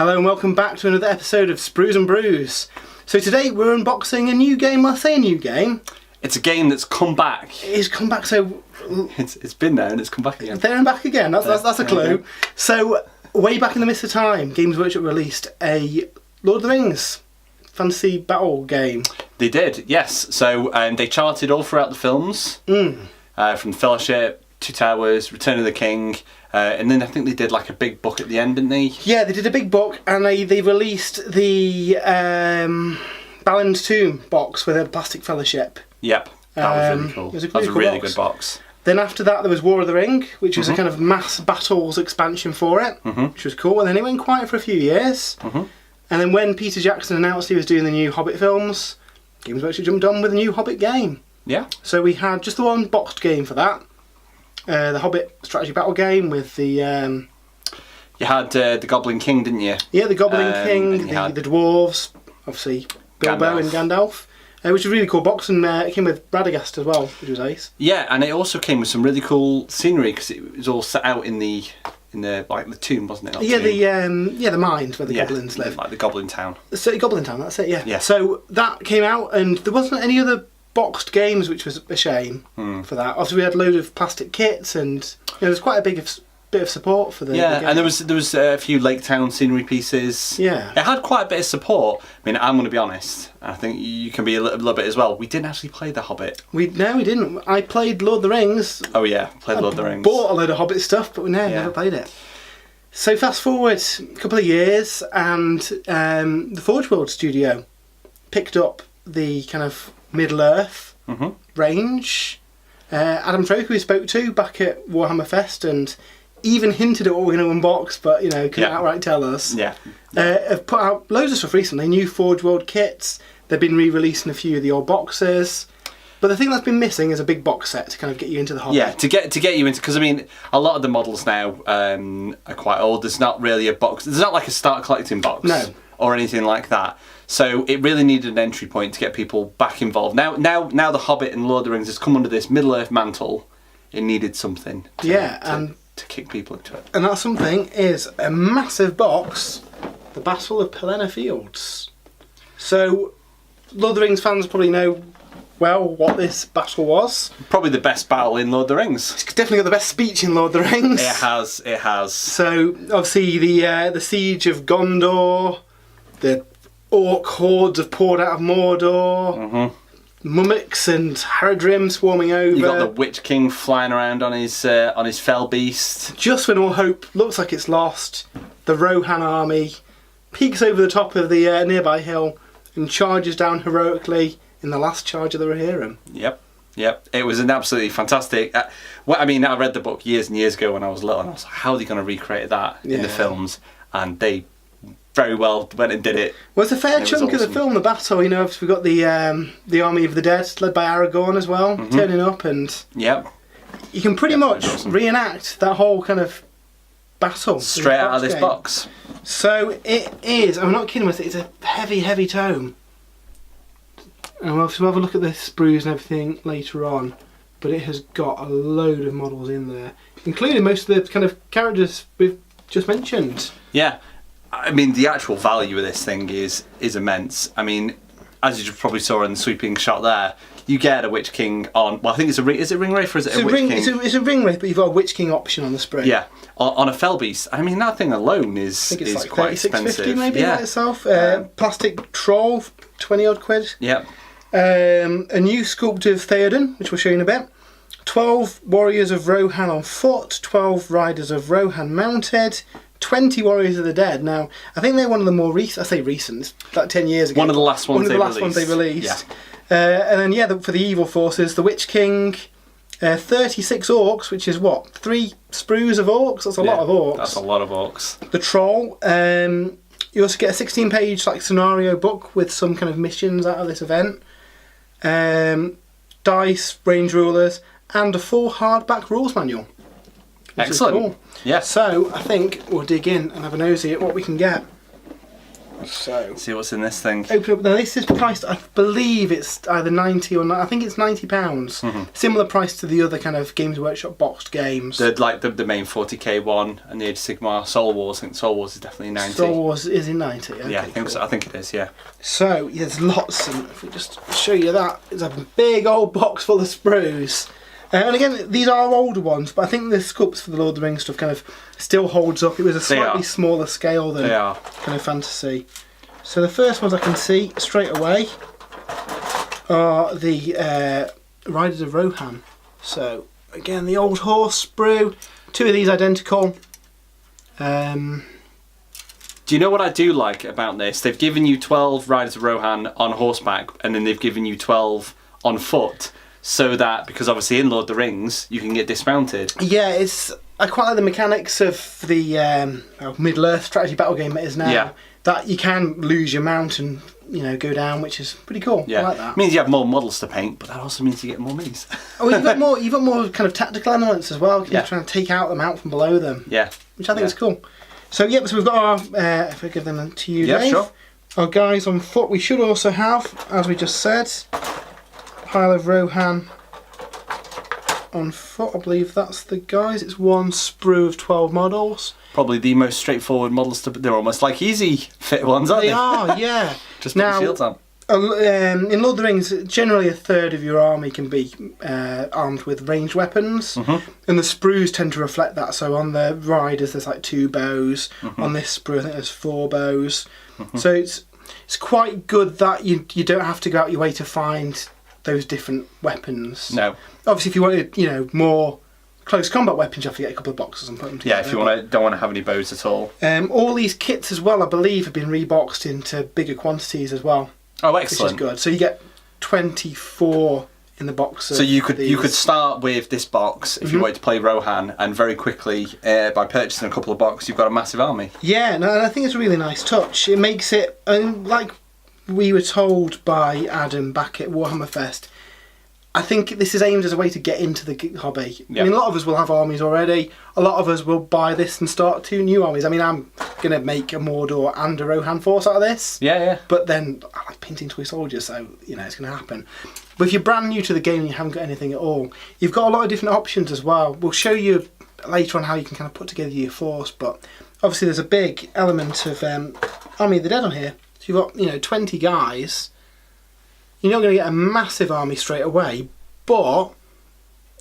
Hello and welcome back to another episode of Sprues and Brews. So today we're unboxing a new game. I say a new game. It's a game that's come back. It's come back, so... It's been there and it's come back again. There and back again, that's a clue. So, way back in the mist of time, Games Workshop released a Lord of the Rings fantasy battle game. They did, yes. So they charted all throughout the films. From Fellowship, Two Towers, Return of the King, and then I think they did like a big book at the end, didn't they? Yeah, they did a big book and they released the Balin's Tomb box with a plastic fellowship. Yep, that was really cool. It was a really good box. Then after that there was War of the Ring, which was a kind of mass battles expansion for it, which was cool. And then it went quiet for a few years. And then when Peter Jackson announced he was doing the new Hobbit films, Games Workshop jumped on with a new Hobbit game. Yeah. So we had just the one boxed game for that. The Hobbit strategy battle game with the... You had the Goblin King, didn't you? Yeah, the Goblin King, the dwarves, obviously Bilbo and Gandalf. Which is a really cool box, and it came with Radagast as well, which was ace. Yeah, and it also came with some really cool scenery because it was all set out in the like the tomb, wasn't it? The mines where the goblins live, like the Goblin Town. So Goblin Town, that's it. Yeah. Yeah. So that came out, and there wasn't any other boxed games, which was a shame for that. Obviously, we had loads of plastic kits, and there was quite a bit of support for the game. And there was a few Lake Town scenery pieces. Yeah, it had quite a bit of support. I mean, I'm going to be honest. I think you can be a little bit as well. We didn't actually play The Hobbit. We didn't. I played Lord of the Rings. Oh yeah, played Lord of the Rings. Bought a load of Hobbit stuff, but never played it. So fast forward a couple of years, and the Forge World studio picked up the kind of Middle Earth range. Adam Troke, who we spoke to back at Warhammer Fest, and even hinted at what we're going to unbox, but couldn't outright tell us. Have put out loads of stuff recently. New Forge World kits. They've been re-releasing a few of the old boxes. But the thing that's been missing is a big box set to kind of get you into the hobby. Yeah, to get you into, because I mean, a lot of the models now are quite old. There's not really a box. There's not like a start collecting box. No. Or anything like that. So it really needed an entry point to get people back involved. Now the Hobbit and Lord of the Rings has come under this Middle Earth mantle. It needed something. To kick people into it. And that something is a massive box, the Battle of Pelennor Fields. So, Lord of the Rings fans probably know well what this battle was. Probably the best battle in Lord of the Rings. It's definitely got the best speech in Lord of the Rings. It has. So, obviously the siege of Gondor, the orc hordes have poured out of Mordor, mummics and Haradrim swarming over. You got the Witch King flying around on his fell beast. Just when all hope looks like it's lost, the Rohan army peeks over the top of the nearby hill and charges down heroically in the last charge of the Rohirrim. Yep. It was an absolutely fantastic... I read the book years and years ago when I was little, and I was like, how are they going to recreate that in the films? And they very well went and did it. Well, it's a fair chunk of the film, the battle. We've got the Army of the Dead, led by Aragorn as well, turning up, and you can pretty much reenact that whole kind of battle straight out of this box. So it is. I'm not kidding with it. It's a heavy, heavy tome, and we'll have a look at the sprues and everything later on. But it has got a load of models in there, including most of the kind of characters we've just mentioned. Yeah. I mean, the actual value of this thing is immense. I mean, as you probably saw in the sweeping shot there, you get a Witch King on... Well, I think it's is it Ring Wraith or is it a Witch King? It's a Ring Wraith, but you've got a Witch King option on the spring. Yeah, on a Fell Beast. I mean, that thing alone is like quite expensive. $36.50 maybe by itself. Plastic Troll, 20 odd quid. Yeah. A new sculpted Theoden, which we'll show you in a bit. 12 Warriors of Rohan on foot, 12 Riders of Rohan mounted, 20 Warriors of the Dead. Now, I think they're one of the more recent, I say recent, like 10 years ago. One of the last ones they released. Yeah. And then, for the evil forces, the Witch King, 36 orcs, which is what? 3 sprues of orcs? That's a lot of orcs. That's a lot of orcs. The Troll. You also get a 16-page scenario book with some kind of missions out of this event. Dice, range rulers, and a full hardback rules manual. Excellent. Cool. Yeah. So I think we'll dig in and have a nosy at what we can get. So see what's in this thing. Open up. Now this is priced. I believe it's either 90 or I think it's £90. Mm-hmm. Similar price to the other kind of Games Workshop boxed games. The main 40k one and the Age of Sigmar Soul Wars. I think Soul Wars is definitely 90. Soul Wars is in 90. Okay, yeah, I think so. I think it is. Yeah. So there's lots. And if we just show you that, it's a big old box full of sprues. And again, these are older ones, but I think the sculpts for the Lord of the Rings stuff kind of still holds up. It was a slightly smaller scale than kind of fantasy. So the first ones I can see straight away are the Riders of Rohan. So again, the old horse sprue. 2 of these identical. Do you know what I do like about this? They've given you 12 Riders of Rohan on horseback, and then they've given you 12 on foot. So that, because obviously in Lord of the Rings, you can get dismounted. Yeah, I quite like the mechanics of the Middle-earth strategy battle game it is now. Yeah. That you can lose your mount and go down, which is pretty cool. Yeah. I like that. It means you have more models to paint, but that also means you get more minis. You've got more kind of tactical elements as well. You're trying to take out the mount from below them. Yeah. Which I think is cool. So so we've got our, if I give them to you, Dave, sure. Our guys on foot. We should also have, as we just said, pile of Rohan on foot. I believe that's the guys. It's one sprue of 12 models. Probably the most straightforward models they're almost like easy fit ones, aren't they? They are, yeah. Just put the shields on. In Lord of the Rings, generally a third of your army can be armed with ranged weapons, and the sprues tend to reflect that. So on the riders, there's like 2 bows. On this sprue, I think there's 4 bows. So it's quite good that you don't have to go out your way to find those different weapons. No. Obviously, if you wanted, more close combat weapons, you have to get a couple of boxes and put them together. Yeah, if you don't want to have any bows at all. All these kits as well, I believe, have been reboxed into bigger quantities as well. Oh, excellent! Which is good. So you get 24 in the box. So you could start with this box if you wanted to play Rohan, and very quickly by purchasing a couple of boxes, you've got a massive army. Yeah, no, and I think it's a really nice touch. It makes it, like we were told by Adam back at Warhammer Fest, I think this is aimed as a way to get into the hobby. Yeah. I mean, a lot of us will have armies already. A lot of us will buy this and start 2 new armies. I mean, I'm going to make a Mordor and a Rohan force out of this. Yeah. But then I like painting toy soldiers, so it's going to happen. But if you're brand new to the game and you haven't got anything at all, you've got a lot of different options as well. We'll show you later on how you can kind of put together your force, but obviously there's a big element of Army of the Dead on here. So you've got 20 guys. You're not going to get a massive army straight away, but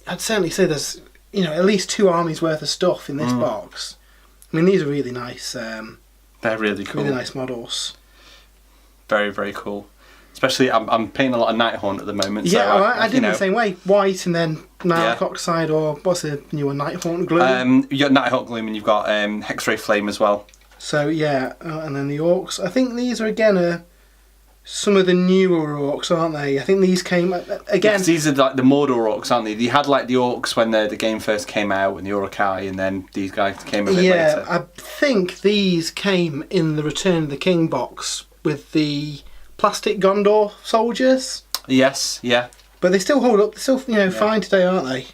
I'd certainly say there's at least 2 armies worth of stuff in this box. I mean, these are really nice. They're really cool. Really nice models. Very, very cool. Especially, I'm painting a lot of Nighthaunt at the moment. Yeah, so I did the same way. White and then Malak Oxide, or what's the new one? Nighthaunt Gloom. You've got Nighthaunt Gloom and you've got Hexray Flame as well. So yeah, and then the Orcs. I think these are again some of the newer Orcs, aren't they? I think these came again. Because these are like the Mordor Orcs, aren't they? You had like the Orcs when the game first came out, and the Uruk-hai, and then these guys came a bit later. Yeah, I think these came in the Return of the King box with the plastic Gondor soldiers. Yes, yeah. But they still hold up. They're still fine today, aren't they?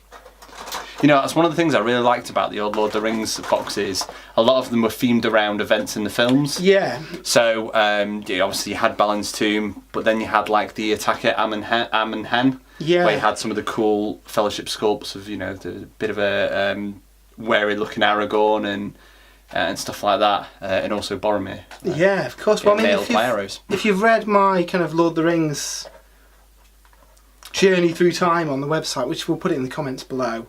That's one of the things I really liked about the old Lord of the Rings boxes. A lot of them were themed around events in the films. Yeah. So, obviously you had Balin's Tomb, but then you had like the attack at Amon-Hen, where you had some of the cool Fellowship sculpts of, the bit of a wary-looking Aragorn and stuff like that, and also Boromir. Yeah, of course. Well, I mean, if you've read my kind of Lord of the Rings journey through time on the website, which we'll put it in the comments below,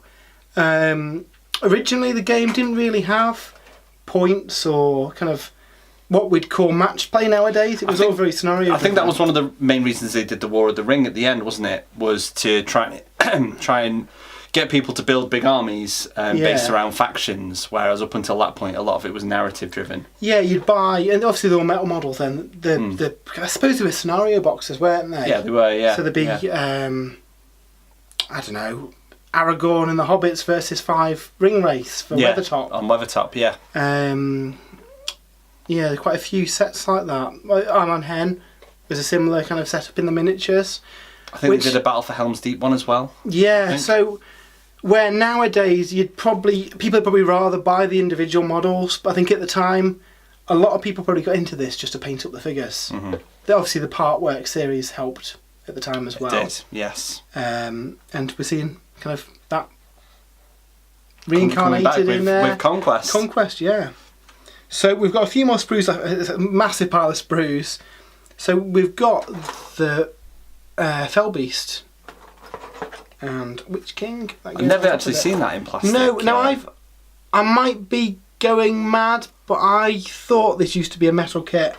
originally the game didn't really have points or kind of what we'd call match play nowadays. It was all very scenario. I think that was one of the main reasons they did the War of the Ring at the end, wasn't it? Was to try and get people to build big armies based around factions, whereas up until that point a lot of it was narrative driven. Yeah, you'd buy, and obviously they were metal models then. I suppose they were scenario boxes, weren't they? Yeah, they were, yeah. So there'd be, I don't know, Aragorn and the Hobbits versus 5 ring race for Weathertop. On Weathertop, yeah. Yeah, quite a few sets like that. Amon-Hen was a similar kind of setup in the miniatures. I think they did a Battle for Helm's Deep one as well. Yeah, so where nowadays people would probably rather buy the individual models, but I think at the time a lot of people probably got into this just to paint up the figures. Obviously, the Part Work series helped at the time as well. It did, yes. And we're seeing kind of that reincarnated in with Conquest. Conquest, yeah. So we've got a few more sprues. It's a massive pile of sprues. So we've got the Fell Beast and Witch King. I've never actually seen that in plastic. No, I might be going mad, but I thought this used to be a metal kit.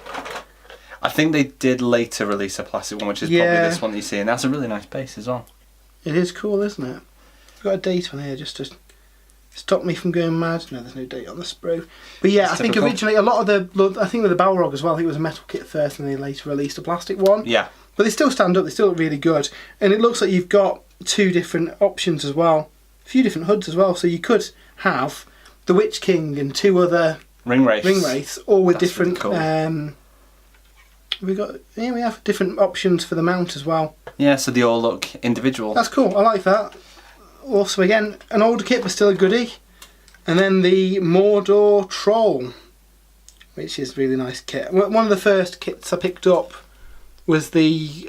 I think they did later release a plastic one, which is probably this one that you see, and that's a really nice base as well. It is cool, isn't it? I've got a date on here just to stop me from going mad. No, there's no date on the sprue. But yeah, I think originally a lot of I think with the Balrog as well, I think it was a metal kit first and they later released a plastic one. Yeah. But they still stand up, they still look really good. And it looks like you've got 2 different options as well. A few different hoods as well. So you could have the Witch King and 2 other ring wraiths, all with different really cool. we have different options for the mount as well. Yeah, so they all look individual. That's cool, I like that. Also, again, an older kit but still a goodie. And then the Mordor Troll, which is a really nice kit. One of the first kits I picked up was the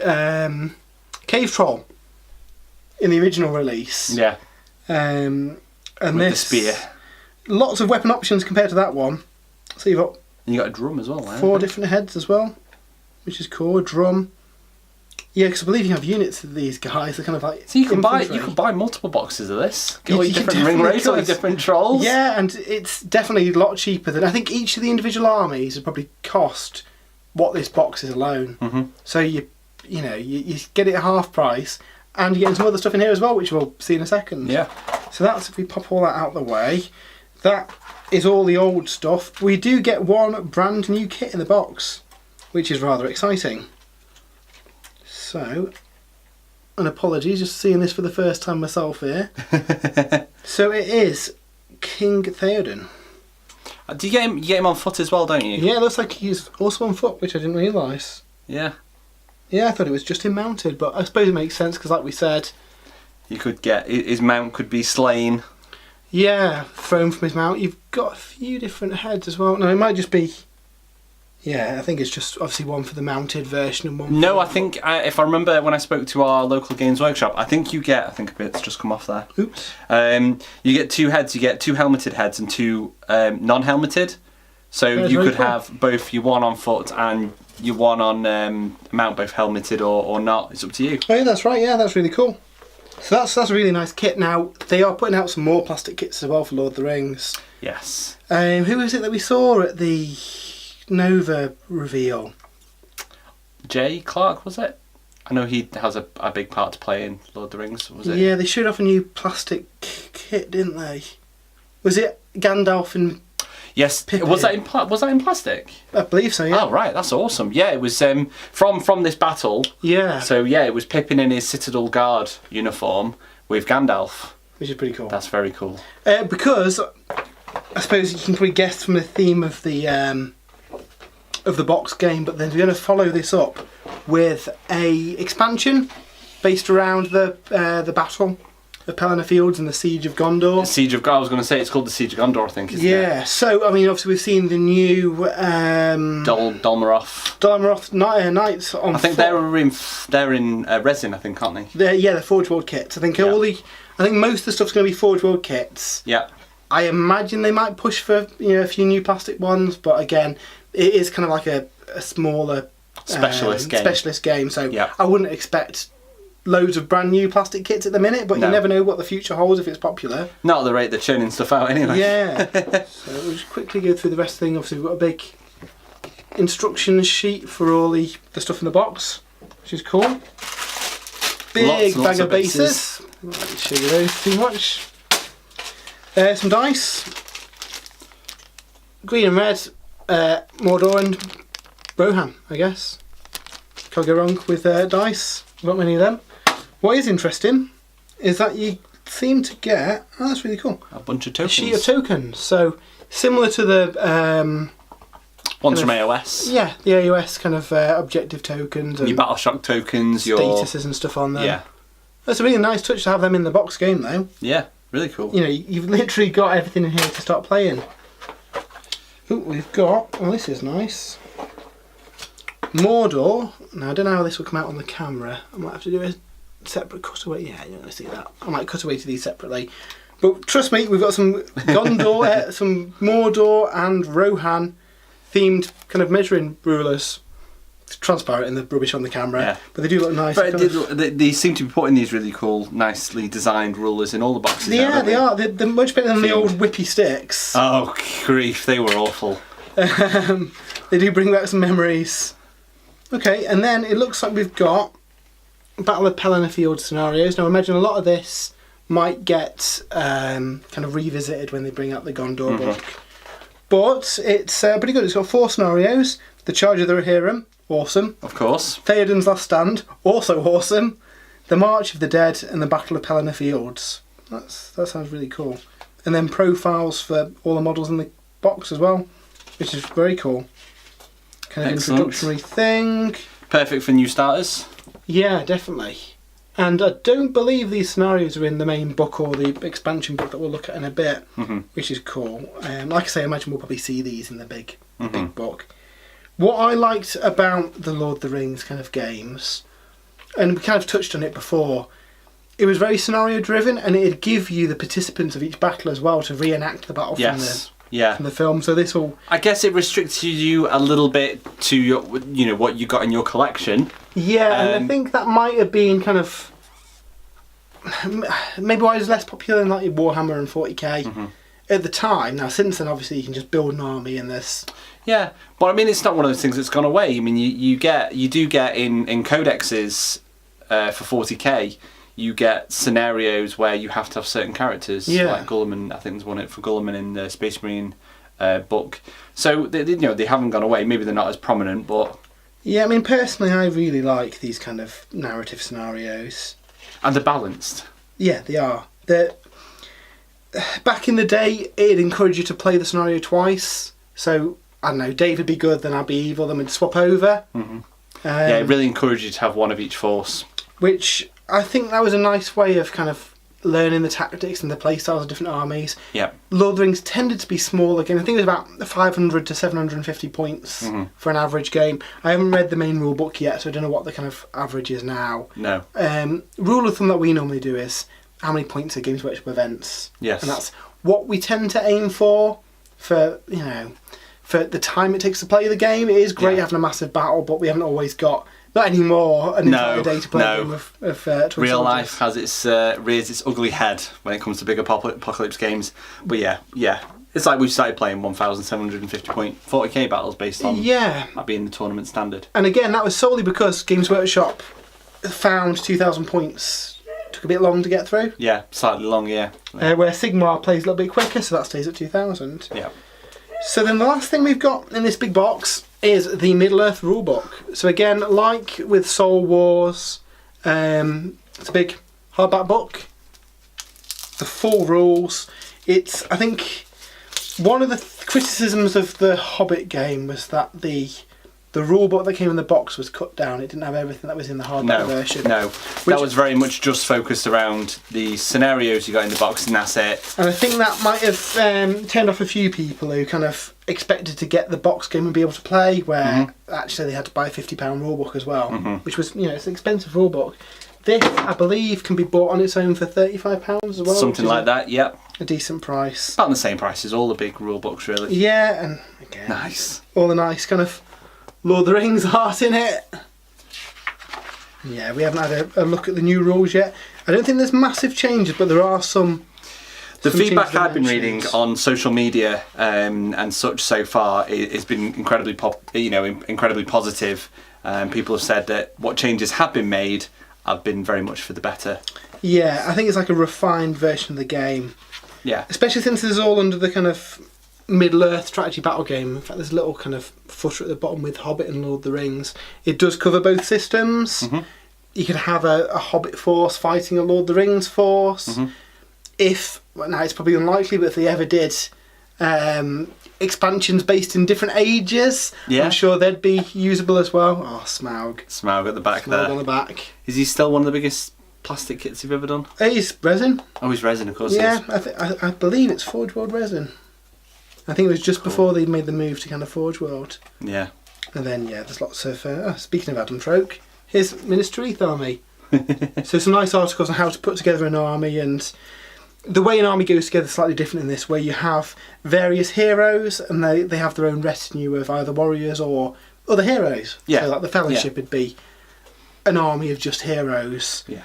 Cave Troll in the original release. Yeah. And with the spear. Lots of weapon options compared to that one. So you've got... And you got a drum as well, 4 different heads as well, which is cool. A drum. Yeah, because I believe you have units of these guys. They're kind of like. So you can buy multiple boxes of this. Get all your different ring wraiths, all your different trolls. Yeah, and it's definitely a lot cheaper than I think each of the individual armies would probably cost what this box is alone. So you get it at half price, and you're getting some other stuff in here as well, which we'll see in a second. Yeah. So that's if we pop all that out of the way. That is all the old stuff. We do get one brand new kit in the box, which is rather exciting. So, an apology, just seeing this for the first time myself here. So it is King Theoden. Do you get him on foot as well, don't you? Yeah, it looks like he's also on foot, which I didn't realise. Yeah. Yeah, I thought it was just him mounted, but I suppose it makes sense because, like we said, you could get his mount could be slain. Yeah, thrown from his mount. You've got a few different heads as well. No, it might just be. Yeah, I think it's just obviously one for the mounted version and one. No, I think if I remember when I spoke to our local Games Workshop, I think a bit's just come off there. Oops. You get 2 heads. You get 2 helmeted heads and 2 non-helmeted. So you could have both your one on foot and your one on mount, both helmeted or not. It's up to you. Oh yeah, that's right. Yeah, that's really cool. So that's a really nice kit. Now they are putting out some more plastic kits as well for Lord of the Rings. Yes. Who was it that we saw at the Nova reveal? Jay Clark, was it? I know he has a big part to play in Lord of the Rings, was it? Yeah, they showed off a new plastic kit, didn't they? Was it Gandalf and Yes. Pippin? Was that in plastic? I believe so, yeah. Oh, right, that's awesome. Yeah, it was from this battle. Yeah. So, yeah, it was Pippin in his Citadel Guard uniform with Gandalf. Which is pretty cool. That's very cool. Because, I suppose you can probably guess from the theme of the box game, but then we're going to follow this up with a expansion based around the battle of Pelennor Fields and the Siege of Gondor. I was going to say it's called the Siege of Gondor, I think, isn't it? Yeah, so, I mean, obviously we've seen the new... Dolmaroth Knights on I think foot. they're in resin, I think, aren't they? They're Forge World kits. I think I think most of the stuff's going to be Forge World kits. Yeah. I imagine they might push for a few new plastic ones, but again, it is kind of like a smaller specialist game. So I wouldn't expect loads of brand new plastic kits at the minute, but you never know what the future holds if it's popular. Not at the rate they're churning stuff out anyway. Yeah. So we'll just quickly go through the rest of the thing. Obviously we've got a big instructions sheet for all the stuff in the box, which is cool. Big bag of bases. I won't show you those too much. Some dice. Green and red. Mordor and Rohan, I guess. Can't go wrong with dice. Not many of them. What is interesting is that you seem to get... Oh, that's really cool. A bunch of tokens. A sheet of tokens. So, similar to the... ones from AOS. Yeah, the AOS kind of objective tokens. And your Battle Shock tokens, statuses and stuff on them. Yeah. That's a really nice touch to have them in the box game, though. Yeah, really cool. You know, you've literally got everything in here to start playing. Oh, we've got... Oh, this is nice. Mordor. Now, I don't know how this will come out on the camera. I might have to do a separate cutaway. Yeah, you're going to see that. I might cut away to these separately. But trust me, we've got some Gondor, some Mordor and Rohan themed kind of measuring rulers. It's transparent in the rubbish on the camera, but they do look nice. But they seem to be putting these really cool, nicely designed rulers in all the boxes. Yeah, they are. They're much better than the old whippy sticks. Oh, grief, they were awful. They do bring back some memories. Okay, and then it looks like we've got Battle of Pelennor Field scenarios. Now, imagine a lot of this might get kind of revisited when they bring out the Gondor book. But it's pretty good. It's got 4 scenarios. The Charge of the Rohirrim, awesome. Of course. Theoden's Last Stand, also awesome. The March of the Dead and the Battle of Pelennor Fields. That sounds really cool. And then profiles for all the models in the box as well, which is very cool. Kind of introductory thing. Perfect for new starters. Yeah, definitely. And I don't believe these scenarios are in the main book or the expansion book that we'll look at in a bit, which is cool. Like I say, I imagine we'll probably see these in the big book. What I liked about the Lord of the Rings kind of games, and we kind of touched on it before, it was very scenario driven, and it'd give you the participants of each battle as well to reenact the battle from the film. So this will... I guess it restricts you a little bit to your, what you got in your collection. Yeah, and I think that might have been kind of maybe why it was less popular than like Warhammer and 40k at the time. Now since then, obviously, you can just build an army in this. Yeah, but I mean, it's not one of those things that's gone away. I mean, you do get in codexes for 40k. You get scenarios where you have to have certain characters, like Gulliman. I think there's one for Gulliman in the Space Marine book. So they haven't gone away. Maybe they're not as prominent, but yeah. I mean, personally, I really like these kind of narrative scenarios, and they're balanced. Yeah, they are. Back in the day, it'd encourage you to play the scenario twice. So I don't know, Dave would be good, then I'd be evil, then we'd swap over. Yeah, it really encouraged you to have one of each force. Which I think that was a nice way of kind of learning the tactics and the playstyles of different armies. Yeah. Lord of the Rings tended to be small again. I think it was about 500 to 750 points for an average game. I haven't read the main rule book yet, so I don't know what the kind of average is now. No. Rule of thumb that we normally do is how many points are games workshop events. Yes. And that's what we tend to aim for the time it takes to play the game. It is great having a massive battle, but we haven't always got... Not anymore, an entire day to play a game of real life has rears its ugly head when it comes to big apocalypse games. But yeah. It's like we've started playing 1,750 point 40k battles based on that being the tournament standard. And again, that was solely because Games Workshop found 2,000 points took a bit long to get through. Yeah, slightly long, yeah. Where Sigmar plays a little bit quicker, so that stays at 2,000. Yeah. So then the last thing we've got in this big box is the Middle-earth rulebook. So again, like with Soul Wars, it's a big hardback book. The full rules. It's, I think, one of the criticisms of the Hobbit game was that the rulebook that came in the box was cut down. It didn't have everything that was in the hardback version. No, that was very much just focused around the scenarios you got in the box, and that's it. And I think that might have turned off a few people who kind of expected to get the box game and be able to play, where actually they had to buy a £50 rulebook as well, which was, it's an expensive rulebook. This, I believe, can be bought on its own for £35 as well. Something like that, yep. A decent price. About the same price as all the big rulebooks, really. Yeah, and again, nice. All the nice kind of Lord of the Rings art in it. Yeah, we haven't had a look at the new rules yet. I don't think there's massive changes, but there are some. The feedback I've been reading on social media and such so far has been incredibly incredibly positive. People have said that what changes have been made have been very much for the better. Yeah, I think it's like a refined version of the game. Yeah. Especially since it's all under the kind of Middle-earth strategy battle game. In fact, there's a little kind of footer at the bottom with Hobbit and Lord of the Rings. It does cover both systems. You could have a Hobbit force fighting a Lord of the Rings force. Now it's probably unlikely, but if they ever did expansions based in different ages, I'm sure they'd be usable as well. Oh, Smaug. Smaug at the back Smaug there. on the back. Is he still one of the biggest plastic kits you've ever done? He's resin. Oh, he's resin, of course. Yeah, I believe it's Forge World resin. I think it was just before they made the move to kind of Forge World. Yeah. And then, there's lots of... speaking of Adam Troke, here's Minister Eath Army. So some nice articles on how to put together an army, and the way an army goes together is slightly different in this, where you have various heroes and they have their own retinue of either warriors or other heroes. Yeah. So like the Fellowship would be an army of just heroes. Yeah.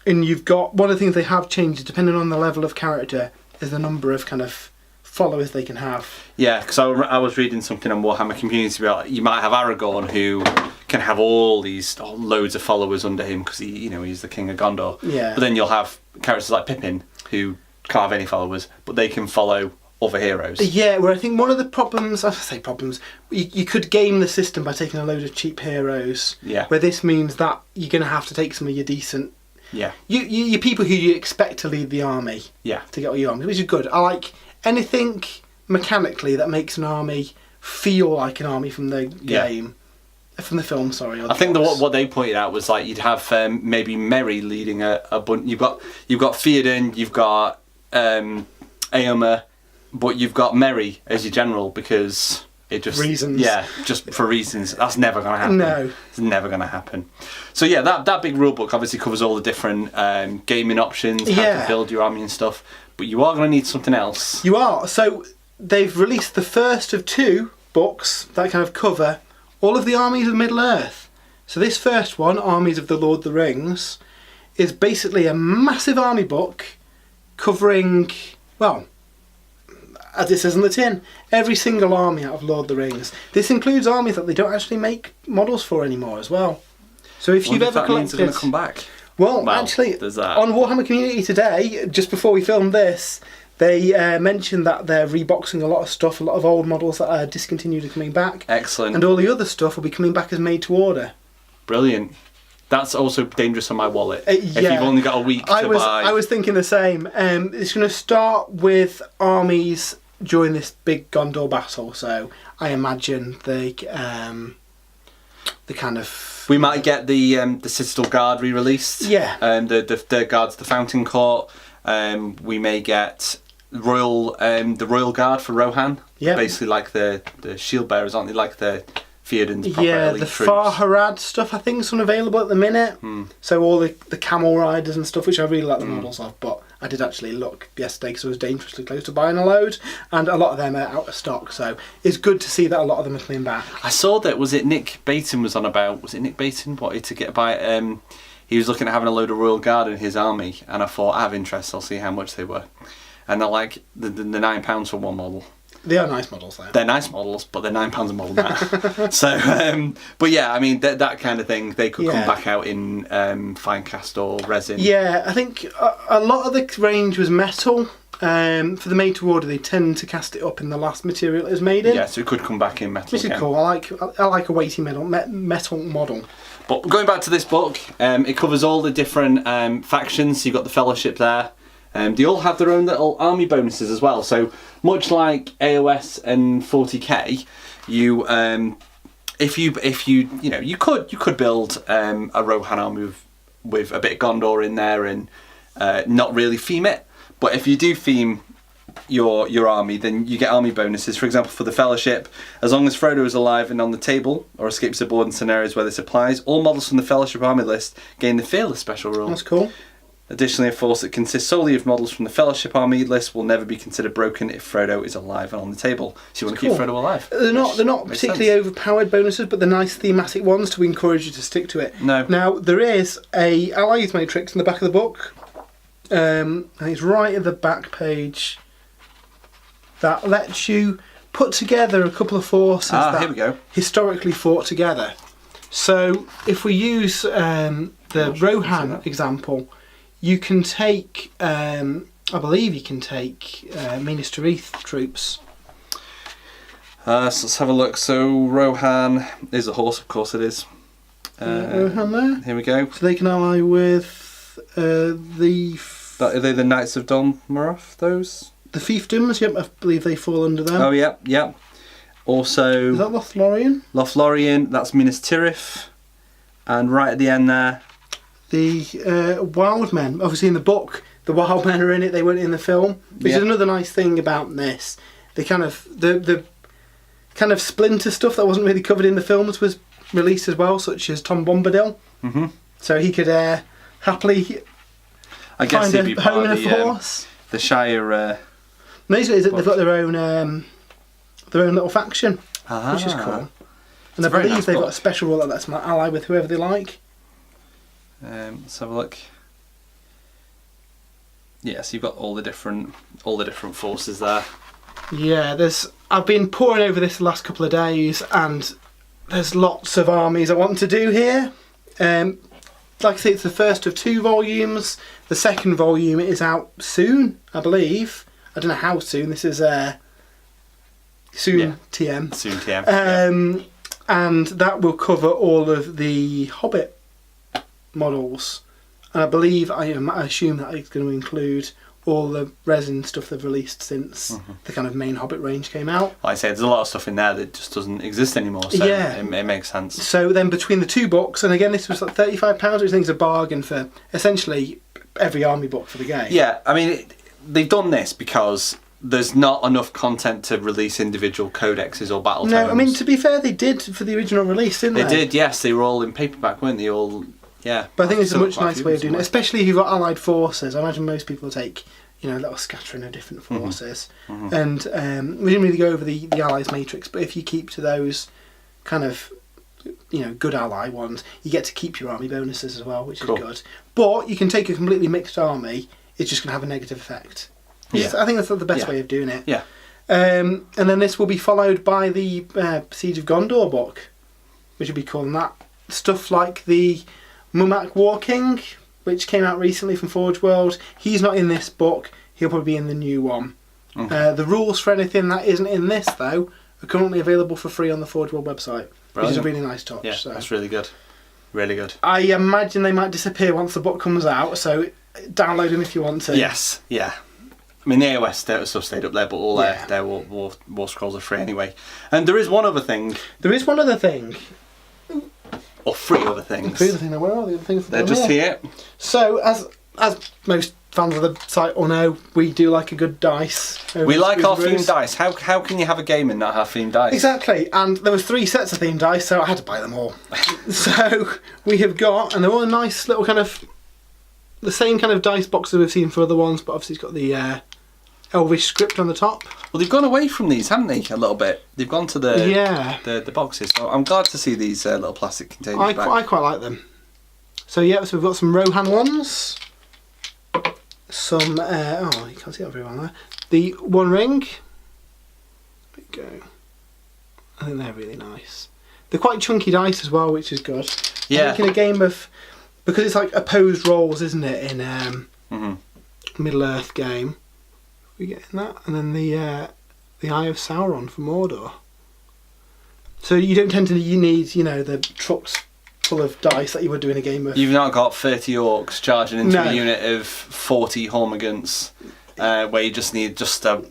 And you've got... One of the things they have changed, depending on the level of character, is the number of kind of followers they can have. Yeah, because I was reading something on Warhammer Community about you might have Aragorn, who can have all these loads of followers under him because he's the king of Gondor. Yeah. But then you'll have characters like Pippin who can't have any followers, but they can follow other heroes. Yeah, where I think one of the problems, you could game the system by taking a load of cheap heroes. Yeah. Where this means that you're going to have to take some of your decent... Yeah. You people who you expect to lead the army. Yeah. To get all your army, which is good. I like anything mechanically that makes an army feel like an army from the game. From the film, sorry. I think what they pointed out was like you'd have maybe Merry leading a bunch. You've got Theoden, you've got Aomer, but you've got Merry as your general because it just reasons. Yeah, just for reasons. That's never going to happen. No, it's never going to happen. So yeah, that big rule book obviously covers all the different gaming options, how to build your army and stuff. But you are going to need something else. You are. So they've released the first of 2 books that kind of cover all of the armies of Middle-earth. So this first one, Armies of the Lord of the Rings, is basically a massive army book covering, well, as it says on the tin, every single army out of Lord of the Rings. This includes armies that they don't actually make models for anymore as well. So if you've ever collected... going to come back. Well, actually, on Warhammer Community today, just before we filmed this, they mentioned that they're reboxing a lot of stuff, a lot of old models that are discontinued are coming back. Excellent. And all the other stuff will be coming back as made to order. Brilliant. That's also dangerous on my wallet. If you've only got a week to buy. I was thinking the same. It's going to start with armies during this big Gondor battle, so I imagine the kind of... We might get the Citadel Guard re-released. Yeah. The guards, the Fountain Court. We may get the Royal Guard for Rohan. Yeah. Basically like the shield bearers, aren't they? Like the Theoden's proper elite the troops. Far-Harad stuff I think is unavailable at the minute. So all the camel riders and stuff, which I really like the models of, but I did actually look yesterday because I was dangerously close to buying a load, and a lot of them are out of stock, so it's good to see that a lot of them are coming back. I saw that, was it Nick Baton was on about, was it Nick Baton wanted to get by, he was looking at having a load of Royal Guard in his army, and I thought, I have interest, I'll see how much they were. And they're like, the £9 for one model. They are nice models though. They're nice models, but they're £9 a model now. So, but yeah, I mean, that kind of thing, they could come back out in fine cast or resin. Yeah, I think a lot of the range was metal. For the made to order, they tend to cast it up in the last material it was made in. Yeah, so it could come back in metal. Which is cool. I like a weighty metal model. But going back to this book, it covers all the different factions. You've got the Fellowship there. They all have their own little army bonuses as well. So much like AOS and 40k, you could build a Rohan army with a bit of Gondor in there and not really theme it. But if you do theme your army, then you get army bonuses. For example, for the Fellowship, as long as Frodo is alive and on the table or escapes the board in scenarios where this applies, all models from the Fellowship army list gain the Fearless special rule. That's cool. Additionally, a force that consists solely of models from the Fellowship army list will never be considered broken if Frodo is alive and on the table. So you want to keep Frodo alive. They're not particularly overpowered bonuses, but they're nice thematic ones to encourage you to stick to it. No. Now, there is a allies matrix in the back of the book. And it's right at the back page that lets you put together a couple of forces that here we go. Historically fought together. So if we use the Rohan example, you can take, I believe you can take Minister Eath troops. So let's have a look. So Rohan is a horse, of course it is. Rohan there. Here we go. So they can ally with Are they the Knights of Dol Moroth, those? The Fiefdoms, yep, I believe they fall under them. Oh, yep. Also... Is that Lothlorien? Lothlorien, that's Minas Tirith. And right at the end there... The Wild Men. Obviously in the book, the Wild Men are in it, they weren't in the film. Which is another nice thing about this. the kind of splinter stuff that wasn't really covered in the films was released as well, such as Tom Bombadil. Mm-hmm. So he could happily find a home in a horse. The Shire. Amazing is that they've got their own little faction, which is cool. And I believe they've got a special rule that lets them ally with whoever they like. Let's have a look. Yeah, so you've got all the different forces there. Yeah, I've been poring over this the last couple of days, and there's lots of armies I want to do here. Like I say, it's the first of 2 volumes. The second volume is out soon, I believe. I don't know how soon. This is soon TM. Soon TM. And that will cover all of the Hobbit models. And I assume that it's going to include all the resin stuff they've released since the kind of main Hobbit range came out. Like I said, there's a lot of stuff in there that just doesn't exist anymore, so it makes sense. So then between the 2 books, and again this was like £35, which I think is a bargain for essentially every army book for the game. Yeah, I mean, they've done this because there's not enough content to release individual codexes or battle tomes. No, I mean, to be fair, they did for the original release, didn't they? They did, yes. They were all in paperback, weren't they? All, yeah. But I think it's a much nicer way of doing it, especially if you've got allied forces. I imagine most people take, a little scattering of different forces. Mm-hmm. And we didn't really go over the allies matrix, but if you keep to those kind of, good ally ones, you get to keep your army bonuses as well, which is good. But you can take a completely mixed army, it's just going to have a negative effect. Yeah. I think that's the best way of doing it. Yeah. And then this will be followed by the Siege of Gondor book, which will be calling that. Stuff like the Mumak War King, which came out recently from Forge World. He's not in this book. He'll probably be in the new one. Okay. The rules for anything that isn't in this, though, are currently available for free on the Forge World website, which is a really nice touch. Yeah, that's really good. Really good. I imagine they might disappear once the book comes out, so download them if you want to. Yes, yeah. I mean, the AOS stuff stayed up there, but all their war scrolls are free anyway. And there is one other thing. Or 3 other things. 3 other things. Where are the other things? They're just here. So, as most fans of the site will know, we do like a good dice. We like our themed dice. How can you have a game and not have themed dice? Exactly. And there was 3 sets of themed dice, so I had to buy them all. So we have got, and they're all a nice little kind of, the same kind of dice boxes we've seen for other ones, but obviously it's got the Elvish script on the top. Well, they've gone away from these, haven't they? A little bit. They've gone to the boxes. So I'm glad to see these little plastic containers back. I quite like them. So so we've got some Rohan ones. Some you can't see that very well there. The One Ring. There you go. I think they're really nice. They're quite chunky dice as well, which is good. Yeah. I think in a game of, because it's like opposed rolls, isn't it? In Middle Earth game. We get in that, and then the Eye of Sauron for Mordor. So you don't tend to need the trucks full of dice that you would do in a game of. You've not got 30 orcs charging into a unit of 40 Hormigants, where you just need a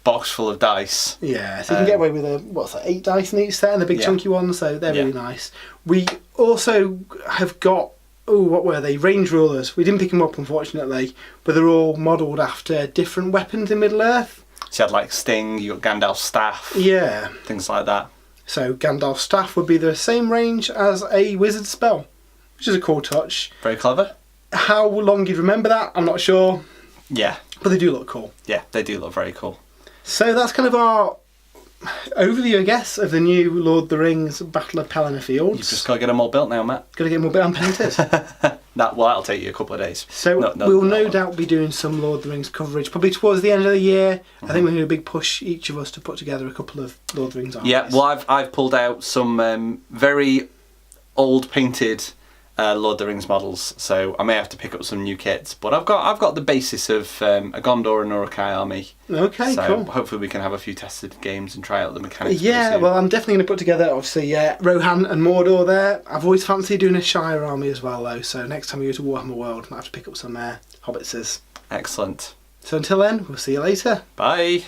box full of dice. Yeah, so you can get away with 8 dice in each set, and the big chunky ones, so they're really nice. We also have got. Oh, what were they? Range rulers. We didn't pick them up, unfortunately, but they're all modelled after different weapons in Middle-earth. So you had like Sting, you got Gandalf's staff. Yeah. Things like that. So Gandalf's staff would be the same range as a wizard spell, which is a cool touch. Very clever. How long you'd remember that, I'm not sure. Yeah. But they do look cool. Yeah, they do look very cool. So that's kind of our overview, I guess, of the new Lord of the Rings Battle of Pelennor Fields. You've just got to get them all built now, Matt. Got to get them all built and painted. That'll take you a couple of days. So we'll no doubt be doing some Lord of the Rings coverage, probably towards the end of the year. I think we're going to do a big push, each of us, to put together a couple of Lord of the Rings armies. Yeah, well, I've pulled out some very old painted Lord of the Rings models, so I may have to pick up some new kits. But I've got the basis of a Gondor and Uruk-hai army. Okay, so cool. Hopefully we can have a few tested games and try out the mechanics. Yeah, well, I'm definitely going to put together, obviously, Rohan and Mordor there. I've always fancied doing a Shire army as well, though. So next time we go to Warhammer World, I might have to pick up some Hobbitses. Excellent. So until then, we'll see you later. Bye.